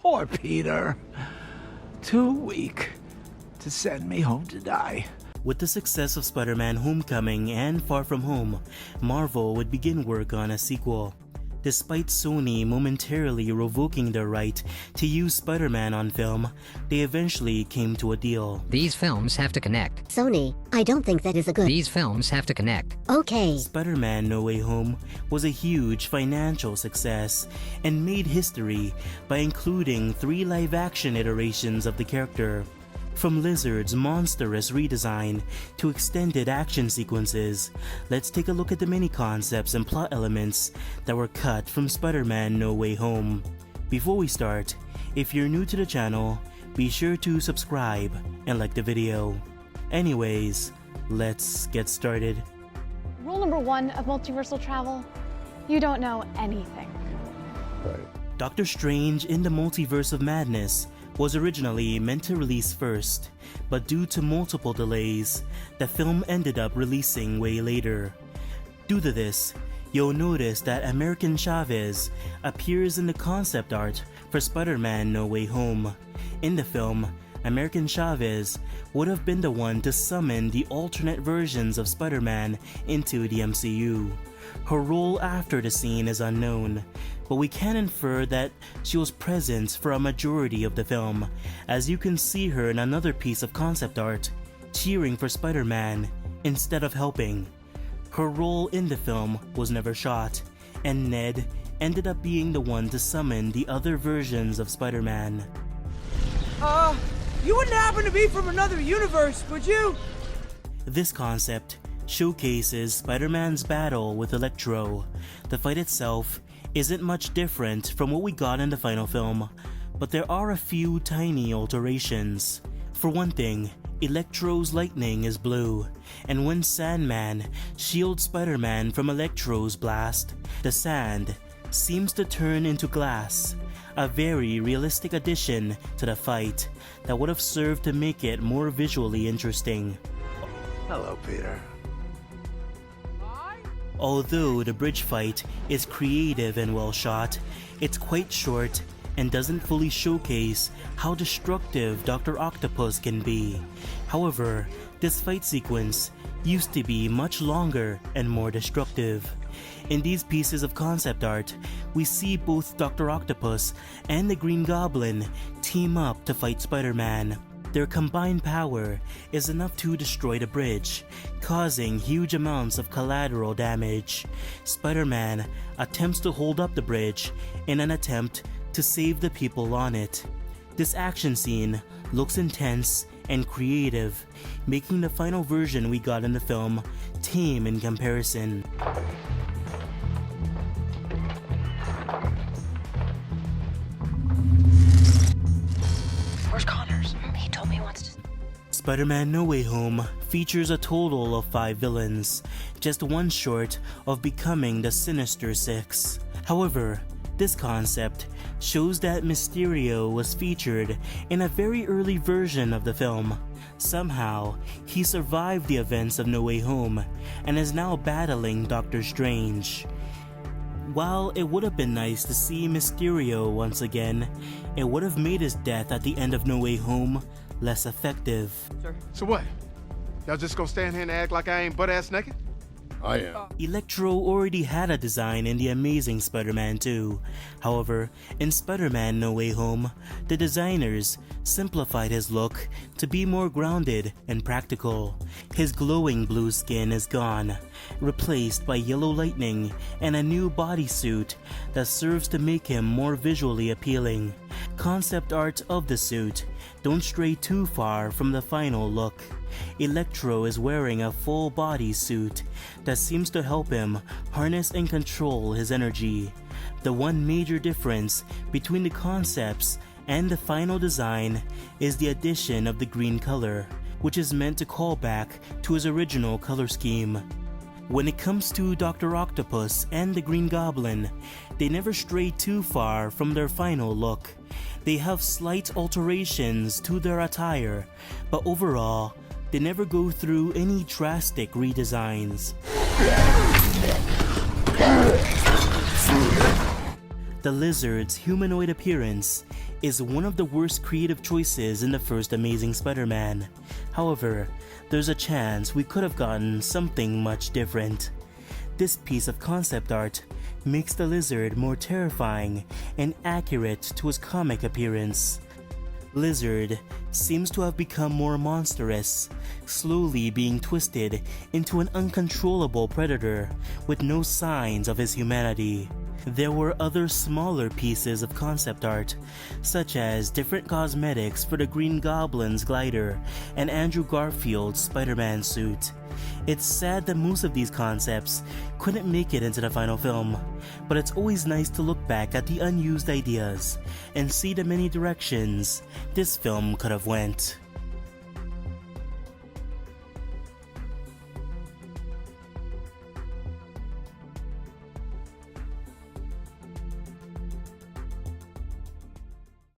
Poor Peter. Too weak to send me home to die. With the success of Spider-Man Homecoming and Far From Home, Marvel would begin work on a sequel. Despite Sony momentarily revoking their right to use Spider-Man on film, they eventually came to a deal. These films have to connect. Sony, I don't think that is a good... These films have to connect. Okay. Spider-Man No Way Home was a huge financial success and made history by including 3 live-action iterations of the character. From Lizard's monstrous redesign to extended action sequences, let's take a look at the many concepts and plot elements that were cut from Spider-Man No Way Home. Before we start, if you're new to the channel, be sure to subscribe and like the video. Anyways, let's get started. Rule number 1 of multiversal travel, you don't know anything. Doctor Strange in the Multiverse of Madness was originally meant to release first, but due to multiple delays, the film ended up releasing way later. Due to this, you'll notice that American Chavez appears in the concept art for Spider-Man No Way Home. In the film, American Chavez would have been the one to summon the alternate versions of Spider-Man into the MCU. Her role after the scene is unknown, but we can infer that she was present for a majority of the film, as you can see her in another piece of concept art, cheering for Spider-Man instead of helping. Her role in the film was never shot, and Ned ended up being the one to summon the other versions of Spider-Man. You wouldn't happen to be from another universe, would you? This concept showcases Spider-Man's battle with Electro. The fight itself isn't much different from what we got in the final film, but there are a few tiny alterations. For one thing, Electro's lightning is blue, and when Sandman shields Spider-Man from Electro's blast, the sand seems to turn into glass, a very realistic addition to the fight that would have served to make it more visually interesting. Hello, Peter. Although the bridge fight is creative and well shot, it's quite short and doesn't fully showcase how destructive Dr. Octopus can be. However, this fight sequence used to be much longer and more destructive. In these pieces of concept art, we see both Dr. Octopus and the Green Goblin team up to fight Spider-Man. Their combined power is enough to destroy the bridge, causing huge amounts of collateral damage. Spider-Man attempts to hold up the bridge in an attempt to save the people on it. This action scene looks intense and creative, making the final version we got in the film tame in comparison. Where's Connors? He told me he wants to... Spider-Man No Way Home features a total of 5 villains, just one short of becoming the Sinister Six. However, this concept shows that Mysterio was featured in a very early version of the film. Somehow, he survived the events of No Way Home and is now battling Doctor Strange. While it would have been nice to see Mysterio once again, it would have made his death at the end of No Way Home less effective. So what? Y'all just gonna stand here and act like I ain't butt-ass naked? I am. Electro already had a design in The Amazing Spider-Man 2. However, in Spider-Man No Way Home, the designers simplified his look to be more grounded and practical. His glowing blue skin is gone, replaced by yellow lightning and a new bodysuit that serves to make him more visually appealing. Concept art of the suit don't stray too far from the final look. Electro is wearing a full body suit that seems to help him harness and control his energy. The one major difference between the concepts and the final design is the addition of the green color, which is meant to call back to his original color scheme. When it comes to Dr. Octopus and the Green Goblin, they never stray too far from their final look. They have slight alterations to their attire, but overall, they never go through any drastic redesigns. The Lizard's humanoid appearance is one of the worst creative choices in the first Amazing Spider-Man. However, there's a chance we could have gotten something much different. This piece of concept art makes the Lizard more terrifying and accurate to his comic appearance. Lizard seems to have become more monstrous, slowly being twisted into an uncontrollable predator with no signs of his humanity. There were other smaller pieces of concept art, such as different cosmetics for the Green Goblin's glider and Andrew Garfield's Spider-Man suit. It's sad that most of these concepts couldn't make it into the final film, but it's always nice to look back at the unused ideas and see the many directions this film could have went.